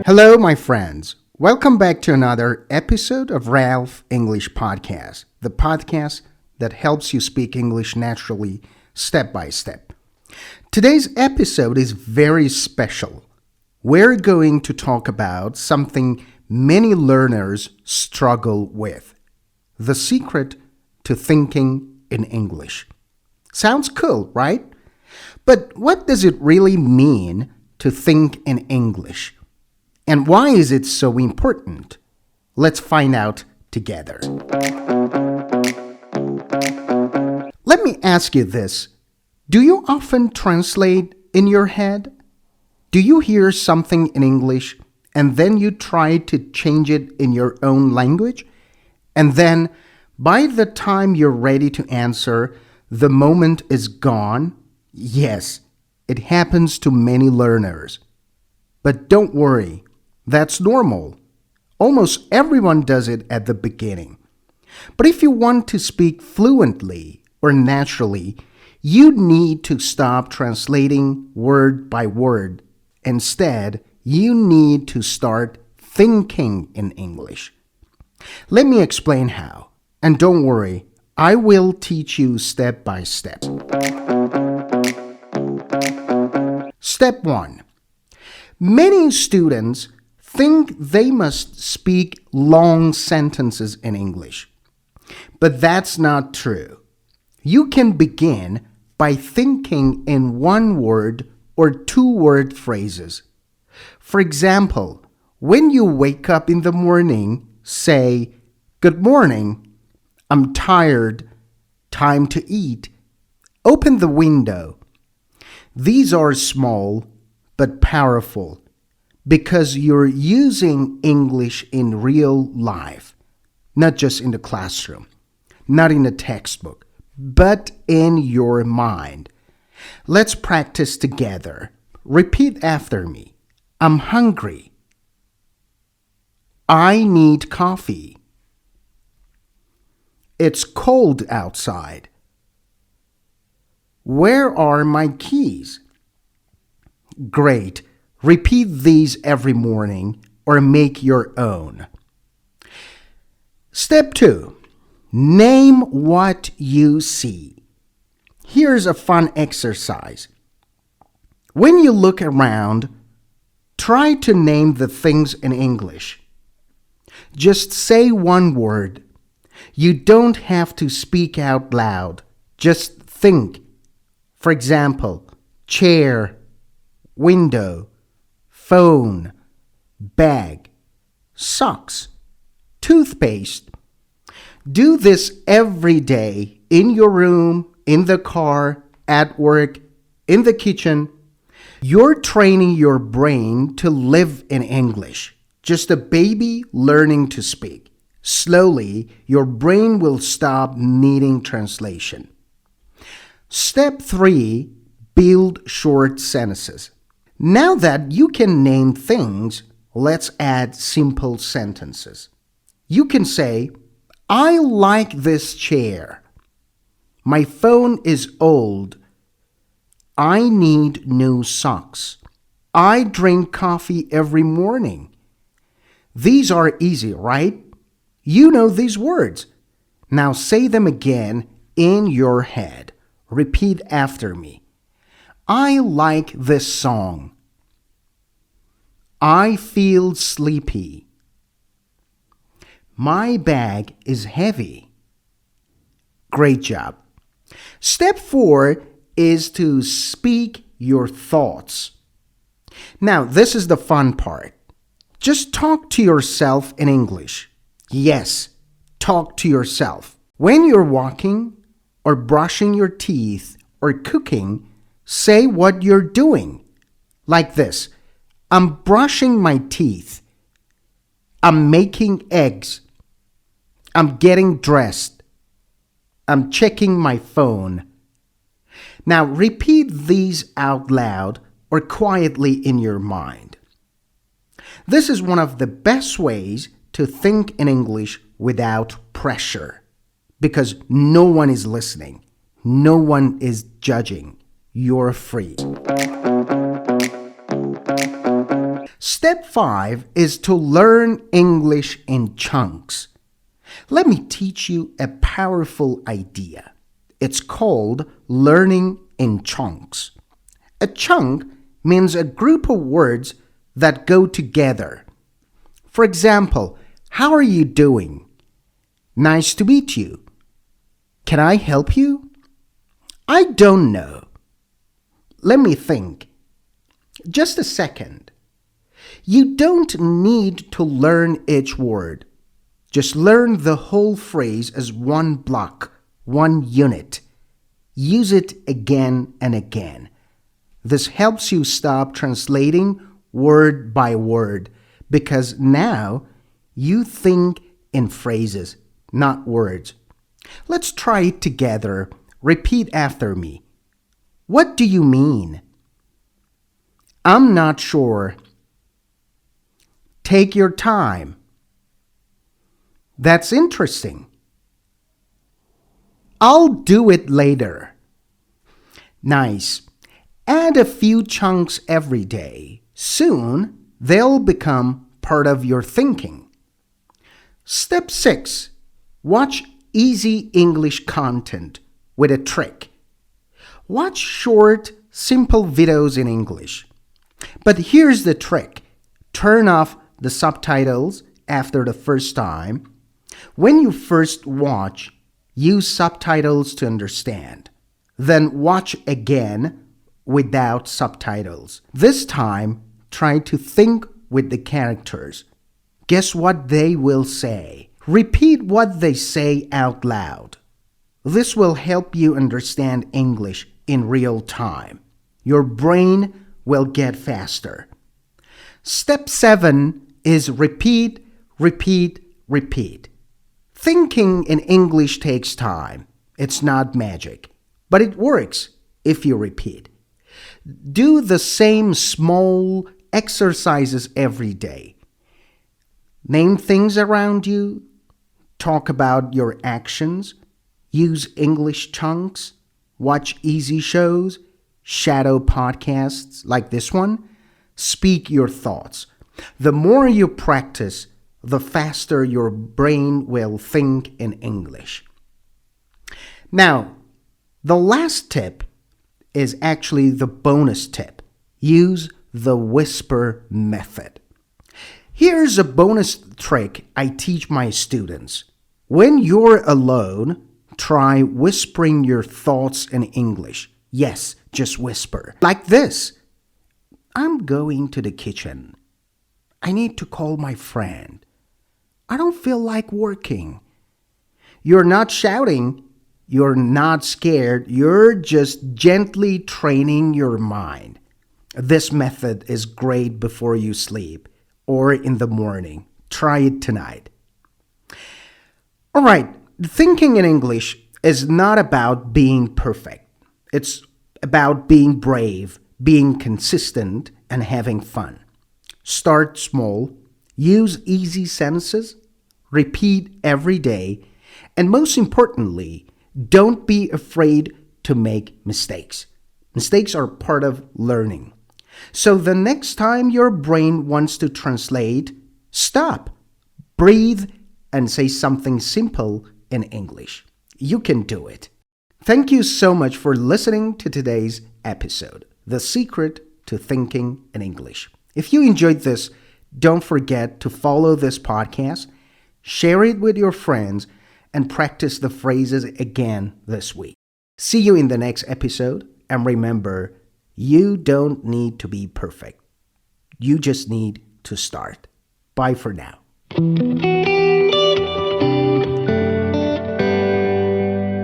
Hello, my friends. Welcome back to another episode of Ralph English Podcast, the podcast that helps you speak English naturally, step by step. Today's episode is very special. We're going to talk about something many learners struggle with: the secret to thinking in English. Sounds cool, right? But what does it really mean to think in English? And why is it so important? Let's find out together. Let me ask you this. Do you often translate in your head? Do you hear something in English and then you try to change it in your own language? And then by the time you're ready to answer, the moment is gone? Yes, it happens to many learners. But don't worry. That's normal. Almost everyone does it at the beginning. But if you want to speak fluently or naturally, you need to stop translating word by word. Instead, you need to start thinking in English. Let me explain how. And don't worry, I will teach you step by step. Step 1. Many students think they must speak long sentences in English. But that's not true. You can begin by thinking in one word or two-word phrases. For example, when you wake up in the morning, say, "Good morning, I'm tired, time to eat, open the window." These are small but powerful, because you're using English in real life, not just in the classroom, not in a textbook, but in your mind. Let's practice together. Repeat after me. I'm hungry. I need coffee. It's cold outside. Where are my keys? Great. Repeat these every morning or make your own. Step 2. Name what you see. Here's a fun exercise. When you look around, try to name the things in English. Just say one word. You don't have to speak out loud. Just think. For example, chair, window, phone, bag, socks, toothpaste. Do this every day in your room, in the car, at work, in the kitchen. You're training your brain to live in English, just a baby learning to speak. Slowly, your brain will stop needing translation. Step 3, build short sentences. Now that you can name things, let's add simple sentences. You can say, I like this chair. My phone is old. I need new socks. I drink coffee every morning. These are easy, right? You know these words. Now say them again in your head. Repeat after me. I like this song. I feel sleepy. My bag is heavy. Great job. Step 4 is to speak your thoughts. Now, this is the fun part. Just talk to yourself in English. Yes, talk to yourself. When you're walking or brushing your teeth or cooking, say what you're doing. Like this. I'm brushing my teeth. I'm making eggs. I'm getting dressed. I'm checking my phone. Now repeat these out loud or quietly in your mind. This is one of the best ways to think in English without pressure, because no one is listening. No one is judging. You're free. Step 5 is to learn English in chunks. Let me teach you a powerful idea. It's called learning in chunks. A chunk means a group of words that go together. For example, how are you doing? Nice to meet you. Can I help you? I don't know. Let me think. Just a second. You don't need to learn each word. Just learn the whole phrase as one block, one unit. Use it again and again. This helps you stop translating word by word because now you think in phrases, not words. Let's try it together. Repeat after me. What do you mean? I'm not sure. Take your time. That's interesting. I'll do it later. Nice. Add a few chunks every day. Soon, they'll become part of your thinking. Step 6. Watch easy English content with a trick. Watch short, simple videos in English. But here's the trick. Turn off the subtitles after the first time. When you first watch, use subtitles to understand. Then watch again without subtitles. This time, try to think with the characters. Guess what they will say. Repeat what they say out loud. This will help you understand English in real time. Your brain will get faster. Step 7 is repeat, repeat, repeat. Thinking in English takes time. It's not magic, but it works if you repeat. Do the same small exercises every day. Name things around you. Talk about your actions. Use English chunks. Watch easy shows. Shadow podcasts like this one. Speak your thoughts. The more you practice, the faster your brain will think in English. Now, the last tip is actually the bonus tip. Use the whisper method. Here's a bonus trick I teach my students. When you're alone, try whispering your thoughts in English. Yes, just whisper. Like this. I'm going to the kitchen. I need to call my friend. I don't feel like working. You're not shouting. You're not scared. You're just gently training your mind. This method is great before you sleep or in the morning. Try it tonight. All right, thinking in English is not about being perfect. It's about being brave, being consistent, and having fun. Start small, use easy sentences, repeat every day, and most importantly, don't be afraid to make mistakes. Mistakes are part of learning. So the next time your brain wants to translate, stop, breathe, and say something simple in English. You can do it. Thank you so much for listening to today's episode, The Secret to Thinking in English. If you enjoyed this, don't forget to follow this podcast, share it with your friends, and practice the phrases again this week. See you in the next episode, and remember, you don't need to be perfect. You just need to start. Bye for now.